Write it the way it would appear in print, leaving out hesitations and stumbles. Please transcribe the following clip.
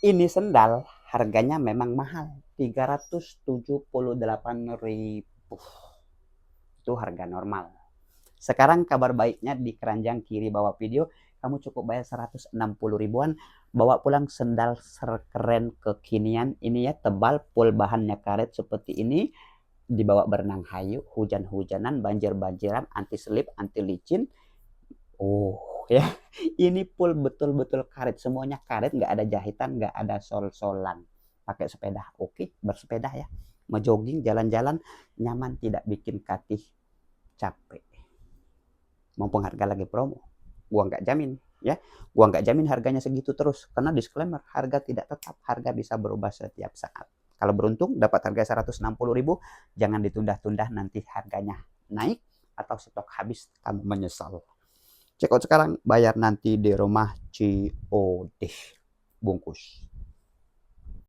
Ini sendal harganya memang mahal, 378.000. Itu harga normal. Sekarang kabar baiknya di keranjang kiri bawah video, kamu cukup bayar 160 ribuan, bawa pulang sendal keren kekinian. Ini ya, tebal, full bahannya karet seperti ini. Dibawa berenang hayu, hujan-hujanan, banjir-banjiran, anti selip, anti licin. Oh ya, ini full betul-betul karet, semuanya karet, nggak ada jahitan, nggak ada sol-solan. Pakai sepeda, oke, bersepeda ya. Mau jogging, jalan-jalan, nyaman, tidak bikin kaki capek. Mumpung harga lagi promo, gua nggak jamin ya, gua nggak jamin harganya segitu terus, karena disclaimer, harga tidak tetap, harga bisa berubah setiap saat. Kalau beruntung dapat harga 160 ribu, jangan ditunda-tunda, nanti harganya naik atau stok habis, kamu menyesal. Check out sekarang, bayar nanti di rumah COD bungkus.